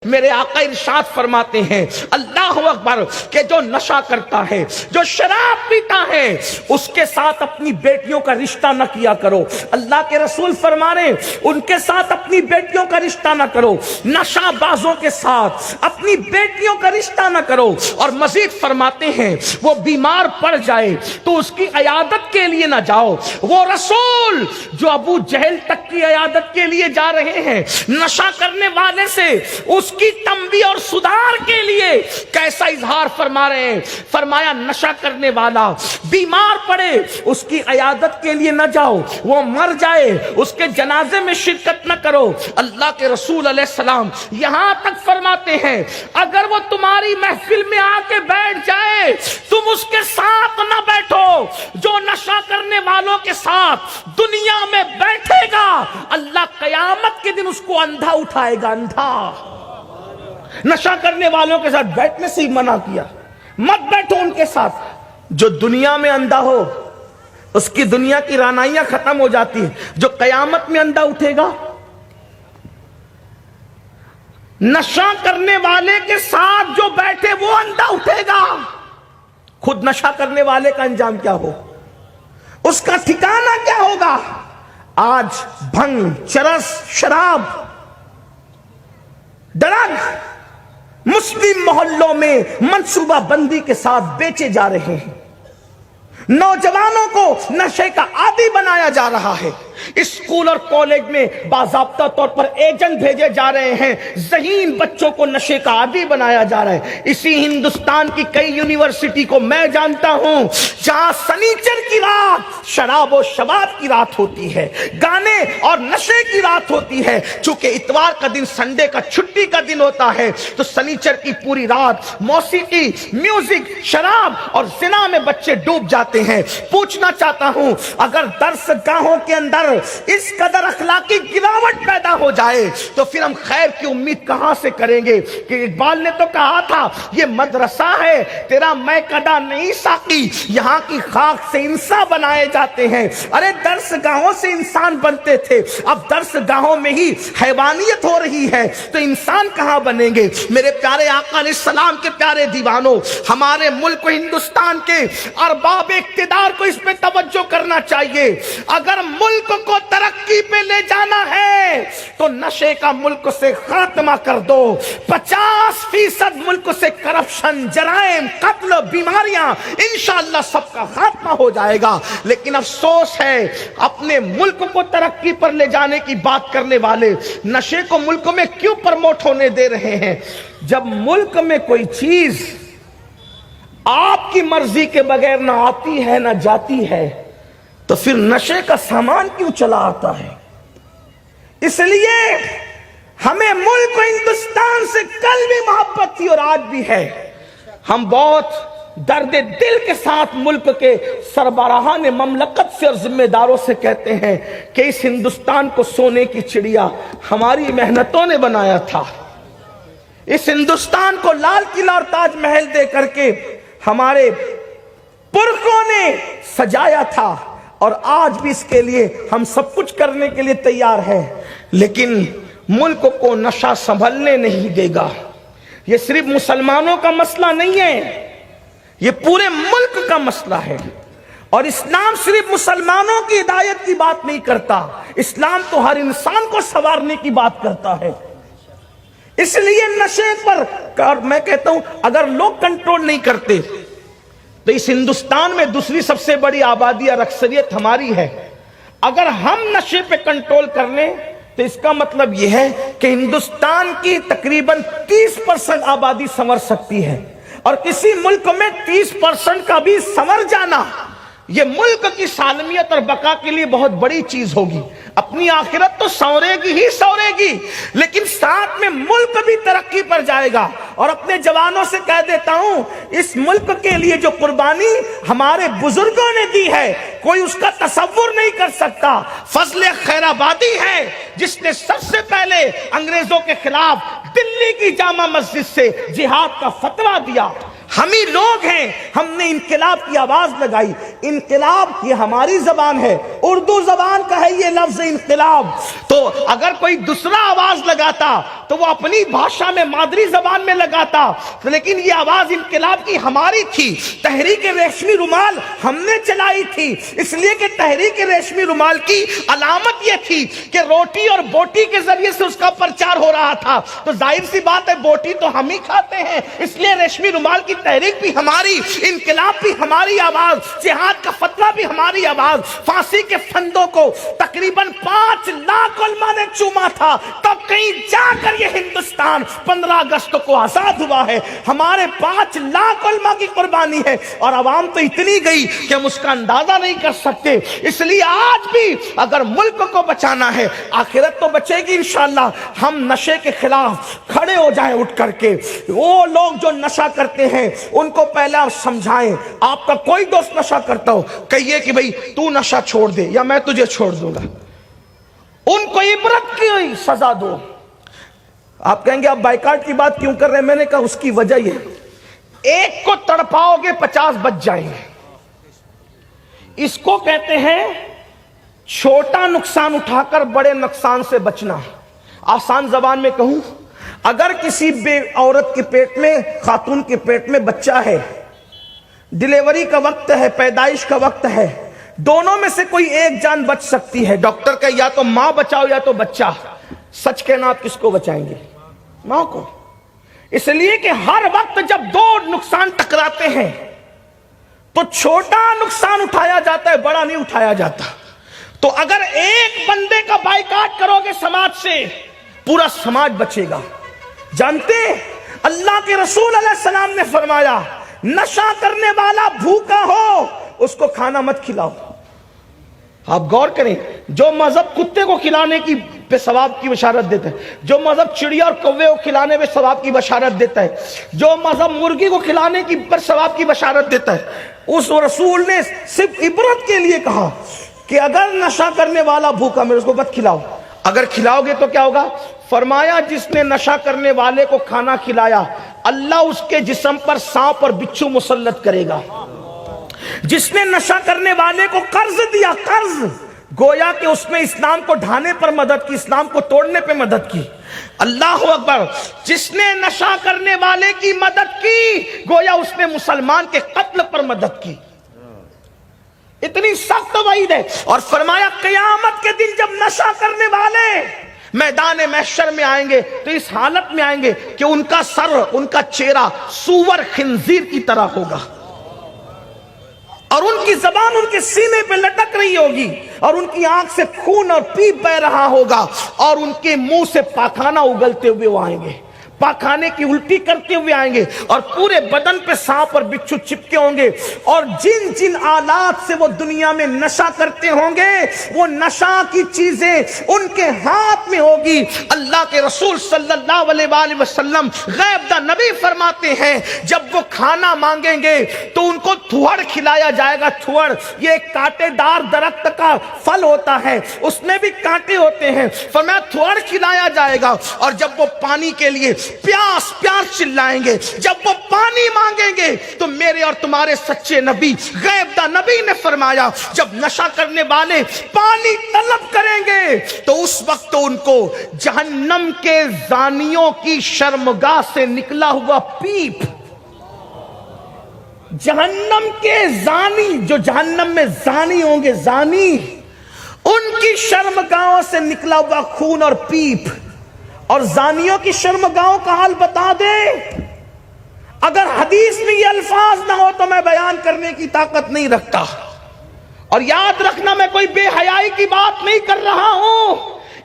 میرے آقا ارشاد فرماتے ہیں اللہ اکبر کہ جو نشہ کرتا ہے، جو شراب پیتا ہے، اس کے ساتھ اپنی بیٹیوں کا رشتہ نہ کیا کرو۔ اللہ کے رسول فرما رہے ہیں ان کے ساتھ اپنی بیٹیوں کا رشتہ نہ کرو، نشہ بازوں کے ساتھ اپنی بیٹیوں کا رشتہ نہ کرو۔ اور مزید فرماتے ہیں وہ بیمار پڑ جائے تو اس کی عیادت کے لیے نہ جاؤ۔ وہ رسول جو ابو جہل تک کی عیادت کے لیے جا رہے ہیں نشہ کرنے والے سے، اس کی تنبیہ اور سدھار کے لیے کیسا اظہار فرما رہے ہیں؟ فرمایا نشہ کرنے والا بیمار پڑے اس کی عیادت کے لیے نہ جاؤ، وہ مر جائے اس کے جنازے میں شرکت نہ کرو۔ اللہ کے رسول علیہ السلام یہاں تک فرماتے ہیں اگر وہ تمہاری محفل میں آ کے بیٹھ جائے تم اس کے ساتھ نہ بیٹھو۔ جو نشہ کرنے والوں کے ساتھ دنیا میں بیٹھے گا اللہ قیامت کے دن اس کو اندھا اٹھائے گا، اندھا۔ نشہ کرنے والوں کے ساتھ بیٹھنے سے ہی منع کیا، مت بیٹھو ان کے ساتھ۔ جو دنیا میں اندھا ہو اس کی دنیا کی رانائیاں ختم ہو جاتی ہیں، جو قیامت میں اندھا اٹھے گا۔ نشہ کرنے والے کے ساتھ جو بیٹھے وہ اندھا اٹھے گا۔ خود نشہ کرنے والے کا انجام کیا ہو، اس کا ٹھکانہ کیا ہوگا؟ آج بھنگ، چرس، شراب، ڈرگ مسلم محلوں میں منصوبہ بندی کے ساتھ بیچے جا رہے ہیں، نوجوانوں کو نشے کا عادی بنایا جا رہا ہے۔ اسکول اور کالج میں باضابطہ طور پر ایجنٹ بھیجے جا رہے ہیں، ذہین بچوں کو نشے کا عادی بنایا جا رہا ہے۔ اسی ہندوستان کی کئی یونیورسٹی کو میں جانتا ہوں جہاں سنیچر کی رات شراب و شباب کی رات ہوتی ہے، گانے اور نشے کی رات ہوتی ہے۔ چونکہ اتوار کا دن سنڈے کا چھٹی کا دن ہوتا ہے تو سنیچر کی پوری رات موسیقی، میوزک، شراب اور زنا میں بچے ڈوب جاتے ہیں۔ پوچھنا چاہتا ہوں اگر درس گاہوں کے اندر اس قدر اخلاقی گراوٹ پیدا ہو جائے تو پھر ہم خیر کی امید کہاں سے کریں گے؟ کہ اقبال نے تو کہا تھا یہ مدرسہ ہے تیرا میں کدا نہیں ساقی، یہاں کی خاک سے انسان بنائے جاتے ہیں۔ ارے درس گاہوں سے انسان بنتے تھے، اب درس گاہوں میں ہی حیوانیت ہو رہی ہے تو انسان کہاں بنیں گے؟ میرے پیارے آقا علیہ السلام کے پیارے دیوانوں، ہمارے ملک و ہندوستان کے ارباب اقتدار کو اس پہ توجہ کرنا چاہیے۔ اگر ملک کو ترقی پہ لے جانا ہے تو نشے کا ملک سے خاتمہ کر دو۔ 50% ملک سے کرپشن، جرائم، قتل، بیماریاں انشاءاللہ سب کا خاتمہ ہو جائے گا۔ لیکن افسوس ہے اپنے ملک کو ترقی پر لے جانے کی بات کرنے والے نشے کو ملک میں کیوں پروموٹ ہونے دے رہے ہیں؟ جب ملک میں کوئی چیز آپ کی مرضی کے بغیر نہ آتی ہے نہ جاتی ہے تو پھر نشے کا سامان کیوں چلا آتا ہے؟ اس لیے ہمیں ملک و ہندوستان سے کل بھی محبت تھی اور آج بھی ہے۔ ہم بہت درد دل کے ساتھ ملک کے سربراہان مملکت سے اور ذمہ داروں سے کہتے ہیں کہ اس ہندوستان کو سونے کی چڑیا ہماری محنتوں نے بنایا تھا، اس ہندوستان کو لال قلعہ اور تاج محل دے کر کے ہمارے پرکھوں نے سجایا تھا، اور آج بھی اس کے لیے ہم سب کچھ کرنے کے لیے تیار ہیں۔ لیکن ملک کو نشہ سنبھلنے نہیں دے گا۔ یہ صرف مسلمانوں کا مسئلہ نہیں ہے، یہ پورے ملک کا مسئلہ ہے۔ اور اسلام صرف مسلمانوں کی ہدایت کی بات نہیں کرتا، اسلام تو ہر انسان کو سنوارنے کی بات کرتا ہے۔ اس لیے نشے پر میں کہتا ہوں اگر لوگ کنٹرول نہیں کرتے تو اس ہندوستان میں دوسری سب سے بڑی آبادی اور اکثریت ہماری ہے۔ اگر ہم نشے پہ کنٹرول کر لیں تو اس کا مطلب یہ ہے کہ ہندوستان کی تقریباً 30% آبادی سنور سکتی ہے، اور کسی ملک میں 30% کا بھی سنور جانا یہ ملک کی سالمیت اور بقا کے لیے بہت بڑی چیز ہوگی۔ اپنی آخرت تو سنورے گی ہی سنورے گی، لیکن ساتھ میں ملک بھی ترقی پر جائے گا۔ اور اپنے جوانوں سے کہہ دیتا ہوں اس ملک کے لیے جو قربانی ہمارے بزرگوں نے دی ہے کوئی اس کا تصور نہیں کر سکتا۔ فضل خیر آبادی ہے جس نے سب سے پہلے انگریزوں کے خلاف دلی کی جامع مسجد سے جہاد کا فتویٰ دیا۔ ہم ہی لوگ ہیں، ہم نے انقلاب کی آواز لگائی. انقلاب یہ ہماری زبان ہے، اردو زبان کا ہے یہ لفظ انقلاب. تو اگر کوئی دوسرا آواز لگاتا تو وہ اپنی بھاشا میں، مادری زبان میں لگاتا، لیکن یہ آواز انقلاب کی ہماری تھی. تحریک ریشمی رومال ہم نے چلائی تھی، اس لیے کہ تحریک ریشمی رومال کی علامت یہ تھی کہ روٹی اور بوٹی کے ذریعے سے اس کا پرچار ہو رہا تھا. تو ظاہر سی بات ہے بوٹی تو ہم ہی کھاتے ہیں، اس لیے ریشمی رومال کی تحریک بھی ہماری، انقلاب بھی ہماری آواز، جہاد کا فتویٰ بھی ہماری آواز. پھانسی کے پھندوں کو تقریباً 5 لاکھ علماء نے چوما تھا، تب کہیں جا کر یہ ہندوستان 15 اگست کو آزاد ہوا ہے. ہمارے 5 لاکھ علماء کی قربانی ہے، اور عوام تو اتنی گئی کہ ہم اس کا اندازہ نہیں کر سکتے. اس لیے آج بھی اگر ملک کو بچانا ہے، آخرت تو بچے گی انشاءاللہ، ہم نشے کے خلاف کھڑے ہو جائیں اٹھ کر کے. وہ لوگ جو نشہ کرتے ہیں ان کو پہلے آپ سمجھائیں. آپ کا کوئی دوست نشہ کرتا ہو، کہیے کہ بھئی تو نشہ چھوڑ دے یا میں تجھے چھوڑ دوں گا. ان کو عبرت کی سزا دو. آپ کہیں گے آپ بائیکاٹ کی بات کیوں کر رہے ہیں؟ میں نے کہا اس کی وجہ یہ، ایک کو تڑپاؤ گے 50 بچ جائیں گے. اس کو کہتے ہیں چھوٹا نقصان اٹھا کر بڑے نقصان سے بچنا. آسان زبان میں کہوں، اگر کسی بے عورت کے پیٹ میں، خاتون کے پیٹ میں بچہ ہے، ڈیلیوری کا وقت ہے، پیدائش کا وقت ہے، دونوں میں سے کوئی ایک جان بچ سکتی ہے. ڈاکٹر کا یا تو ماں بچاؤ یا تو بچہ. سچ کہنا آپ کس کو بچائیں گے؟ ماں کو. اس لیے کہ ہر وقت جب 2 نقصان ٹکراتے ہیں تو چھوٹا نقصان اٹھایا جاتا ہے، بڑا نہیں اٹھایا جاتا. تو اگر ایک بندے کا بائیکاٹ کرو گے سماج سے، پورا سماج بچے گا. جانتے اللہ کے رسول علیہ السلام نے فرمایا نشہ کرنے والا بھوکا ہو اس کو کھانا مت کھلاؤ. آپ غور کریں، جو مذہب کتے کو کھلانے کی پہ ثواب کی بشارت دیتا ہے، جو مذہب چڑیا اور کوے کو کھلانے پہ ثواب کی بشارت دیتا ہے، جو مذہب مرغی کو کھلانے کی پر ثواب کی بشارت دیتا ہے، اس رسول نے صرف عبرت کے لیے کہا کہ اگر نشہ کرنے والا بھوکا میرے اس کو مت کھلاؤ. اگر کھلاؤ گے تو کیا ہوگا؟ فرمایا جس نے نشہ کرنے والے کو کھانا کھلایا اللہ اس کے جسم پر سانپ اور بچھو مسلط کرے گا. جس نے نشہ کرنے والے کو قرض دیا، قرض، گویا کہ اس میں اسلام کو ڈھانے پر مدد کی، اسلام کو توڑنے پہ مدد کی. اللہ اکبر. جس نے نشہ کرنے والے کی مدد کی گویا اس نے مسلمان کے قتل پر مدد کی. اتنی سخت وعید ہے. اور فرمایا قیامت کے دن جب نشہ کرنے والے میدان محشر میں آئیں گے تو اس حالت میں آئیں گے کہ ان کا سر، ان کا چہرہ سور خنزیر کی طرح ہوگا، اور ان کی زبان ان کے سینے پہ لٹک رہی ہوگی، اور ان کی آنکھ سے خون اور پیپ بہ رہا ہوگا، اور ان کے منہ سے پاخانہ اگلتے ہوئے وہ آئیں گے، پاخانے کی الٹی کرتے ہوئے آئیں گے، اور پورے بدن پہ سانپ اور بچھو چپکے ہوں گے. اور جن جن آلات سے وہ دنیا میں نشہ کرتے ہوں گے وہ نشہ کی چیزیں ان کے ہاتھ میں ہوگی. اللہ کے رسول صلی اللہ علیہ وآلہ وسلم غیب دا نبی فرماتے ہیں جب وہ کھانا مانگیں گے تو ان کو تھوڑ کھلایا جائے گا. تھوڑ یہ ایک کانٹے دار درخت کا پھل ہوتا ہے، اس میں بھی کانٹے ہوتے ہیں. فرمایا تھوڑ کھلایا جائے گا، اور جب وہ پانی کے لیے پیاس پیاس چلائیں گے، جب وہ پانی مانگیں گے تو میرے اور تمہارے سچے نبی غیب دا نبی نے فرمایا جب نشہ کرنے والے پانی طلب کریں گے تو اس وقت ان کو جہنم کے زانیوں کی شرمگاہ سے نکلا ہوا پیپ، جہنم کے زانی، جو جہنم میں زانی ہوں گے، زانی، ان کی شرمگاہوں سے نکلا ہوا خون اور پیپ. اور زانیوں کی شرمگاہوں کا حال بتا دے، اگر حدیث میں یہ الفاظ نہ ہو تو میں بیان کرنے کی طاقت نہیں رکھتا. اور یاد رکھنا میں کوئی بے حیائی کی بات نہیں کر رہا ہوں،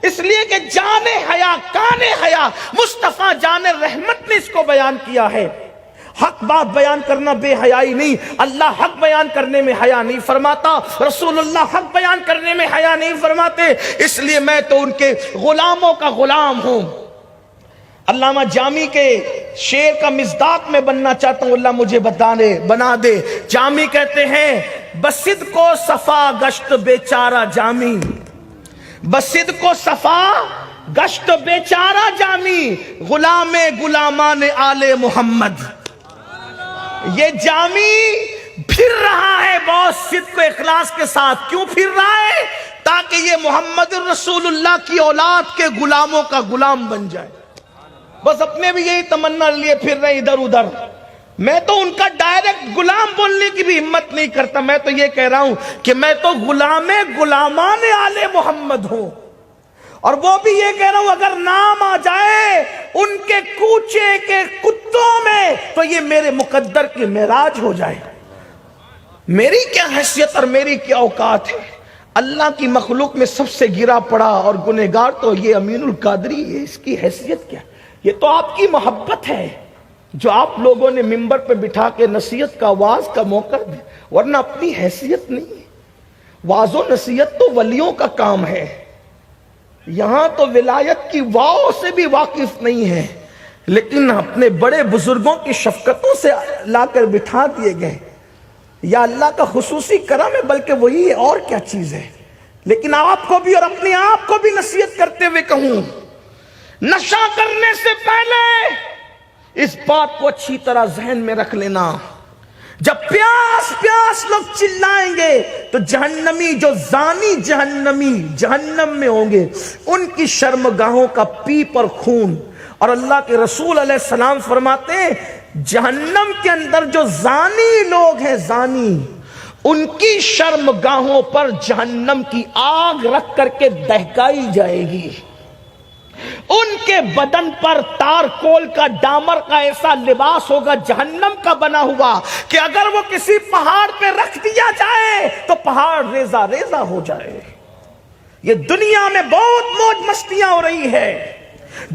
اس لیے کہ جان حیا، کان حیا، مصطفیٰ جان رحمت نے اس کو بیان کیا ہے. حق بات بیان کرنا بے حیائی نہیں. اللہ حق بیان کرنے میں حیا نہیں فرماتا، رسول اللہ حق بیان کرنے میں حیا نہیں فرماتے. اس لیے میں تو ان کے غلاموں کا غلام ہوں. علامہ جامی کے شعر کا مصداق میں بننا چاہتا ہوں، اللہ مجھے بنا دے. جامی کہتے ہیں بسد کو صفا گشت بیچارہ جامی، بسد کو صفا گشت بیچارہ جامی، غلام غلامان آل محمد. یہ جامی پھر رہا ہے بہت صدق و اخلاص کے ساتھ. کیوں پھر رہا ہے؟ تاکہ یہ محمد رسول اللہ کی اولاد کے غلاموں کا غلام بن جائے. بس اپنے بھی یہی تمنا لیے پھر رہے ادھر ادھر. میں تو ان کا ڈائریکٹ غلام بولنے کی بھی ہمت نہیں کرتا. میں تو یہ کہہ رہا ہوں کہ میں تو غلامان آل محمد ہوں. اور وہ بھی یہ کہہ رہا ہوں اگر نام آ جائے ان کے کوچے کے کتوں میں تو یہ میرے مقدر کی معراج ہو جائے. میری کیا حیثیت اور میری کیا اوقات ہے؟ اللہ کی مخلوق میں سب سے گرا پڑا اور گنہگار تو یہ امین القادری ہے. اس کی حیثیت کیا؟ یہ تو آپ کی محبت ہے جو آپ لوگوں نے ممبر پہ بٹھا کے نصیحت کا واز کا موقع دیا، ورنہ اپنی حیثیت نہیں ہے. واز و نصیحت تو ولیوں کا کام ہے. یہاں تو ولایت کی واؤ سے بھی واقف نہیں ہے، لیکن اپنے بڑے بزرگوں کی شفقتوں سے لا کر بٹھا دیے گئے. یا اللہ کا خصوصی کرم ہے، بلکہ وہی ہے، اور کیا چیز ہے. لیکن آپ کو بھی اور اپنے آپ کو بھی نصیحت کرتے ہوئے کہوں، نشہ کرنے سے پہلے اس بات کو اچھی طرح ذہن میں رکھ لینا، جب پیاس پیاس لوگ چلائیں گے تو جہنمی جو زانی جہنمی جہنم میں ہوں گے ان کی شرمگاہوں کا پیپ اور خون. اور اللہ کے رسول علیہ السلام فرماتے ہیں جہنم کے اندر جو زانی لوگ ہیں، زانی، ان کی شرمگاہوں پر جہنم کی آگ رکھ کر کے دہکائی جائے گی. ان کے بدن پر تارکول کا ڈامر کا ایسا لباس ہوگا جہنم کا بنا ہوا کہ اگر وہ کسی پہاڑ پہ رکھ دیا جائے تو پہاڑ ریزہ ریزہ ہو جائے. یہ دنیا میں بہت موج مستیاں ہو رہی ہے،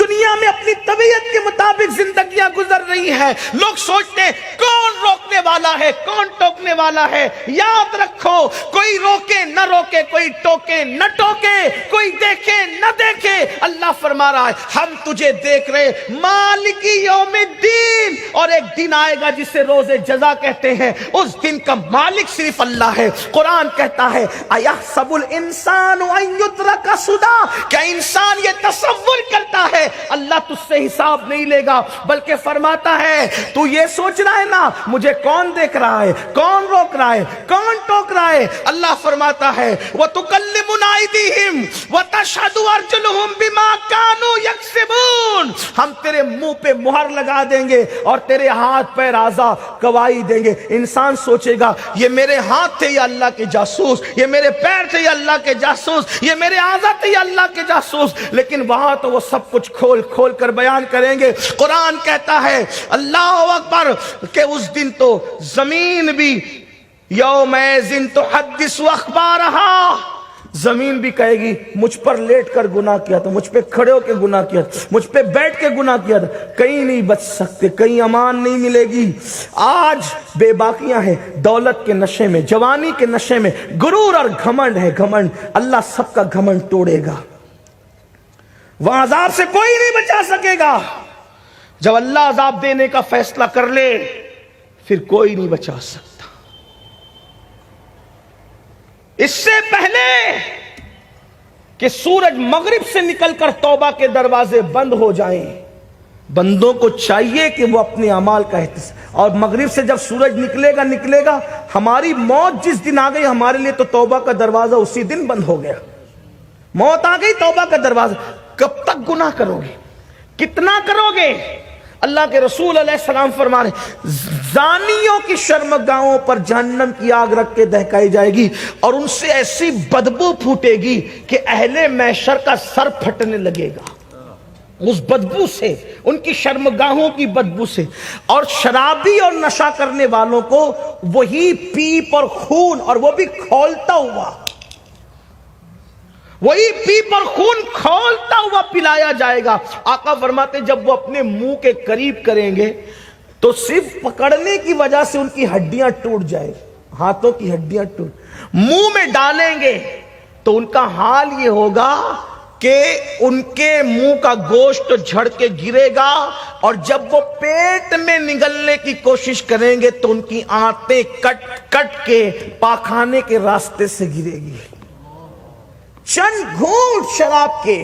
دنیا میں اپنی طبیعت کے مطابق زندگیاں گزر رہی ہے. لوگ سوچتے ہیں کون روکنے والا ہے، کون ٹوکنے والا ہے. یاد رکھو، کوئی روکے نہ روکے، کوئی ٹوکے نہ ٹوکے، کوئی دیکھے نہ دیکھے، اللہ فرما رہا ہے ہم تجھے دیکھ رہے. مالک یوم الدین، اور ایک دن آئے گا جسے روز جزا کہتے ہیں، اس دن کا مالک صرف اللہ ہے. قرآن کہتا ہے ایحسب الانسان ان یترک سدی، کیا انسان یہ تصور کرتا ہے اللہ تجھ سے حساب نہیں لے گا؟ بلکہ فرماتا ہے تو یہ سوچ رہا ہے نا مجھے کون دیکھ رہا ہے، کون روک رہا ہے، کون ٹوک رہا ہے. اللہ فرماتا ہے وَتُكَلِّمُنَا أَيْدِيهِمْ وَتَشْهَدُ أَرْجُلُهُمْ بِمَا كَانُوا يَكْسِبُونَ. ہم تیرے منہ پہ مہر لگا دیں گے اور تیرے ہاتھ پیر اعضا گواہی دیں گے. انسان سوچے گا یہ میرے ہاتھ تھے یا اللہ کے جاسوس، یہ میرے پیر تھے یا اللہ کے جاسوس، یہ میرے اعضا تھے یا اللہ کے جاسوس. لیکن وہاں تو وہ سب کچھ کھول کھول کر بیان کریں گے. قرآن کہتا ہے اللہ اکبر کہ اس دن تو زمین بھی یومئذ تحدث اخبارہا، زمین بھی کہے گی مجھ پر لیٹ کر گناہ کیا تھا، مجھ پہ کھڑے ہو کے گناہ کیا تھا، مجھ پہ بیٹھ کے گناہ کیا تھا. کہیں نہیں بچ سکتے، کہیں امان نہیں ملے گی. آج بے باکیاں ہیں دولت کے نشے میں، جوانی کے نشے میں، غرور اور گھمنڈ ہے. گھمنڈ اللہ سب کا گھمنڈ توڑے گا. وہاں عذاب سے کوئی نہیں بچا سکے گا. جب اللہ عذاب دینے کا فیصلہ کر لے پھر کوئی نہیں بچا سکتا. اس سے پہلے کہ سورج مغرب سے نکل کر توبہ کے دروازے بند ہو جائیں، بندوں کو چاہیے کہ وہ اپنے اعمال کا احتساب، اور مغرب سے جب سورج نکلے گا ہماری موت جس دن آ گئی ہمارے لیے تو توبہ کا دروازہ اسی دن بند ہو گیا. موت آ گئی، توبہ کا دروازہ. کب تک گناہ کرو گے؟ کتنا کرو گے؟ اللہ کے رسول علیہ السلام فرما رہے زانیوں کی شرمگاہوں پر جہنم کی آگ رکھ کے دہکائی جائے گی اور ان سے ایسی بدبو پھوٹے گی کہ اہل محشر کا سر پھٹنے لگے گا اس بدبو سے، ان کی شرمگاہوں کی بدبو سے. اور شرابی اور نشہ کرنے والوں کو وہی پیپ اور خون، اور وہ بھی کھولتا ہوا، وہی پیپ اور خون کھولتا ہوا پلایا جائے گا. آقا فرماتے جب وہ اپنے منہ کے قریب کریں گے تو صرف پکڑنے کی وجہ سے ان کی ہڈیاں ٹوٹ جائے، ہاتھوں کی ہڈیاں منہ میں ڈالیں گے تو ان کا حال یہ ہوگا کہ ان کے منہ کا گوشت جھڑ کے گرے گا، اور جب وہ پیٹ میں نگلنے کی کوشش کریں گے تو ان کی آنتیں کٹ کٹ کے پاخانے کے راستے سے گرے گی. چند گھونٹ شراب کے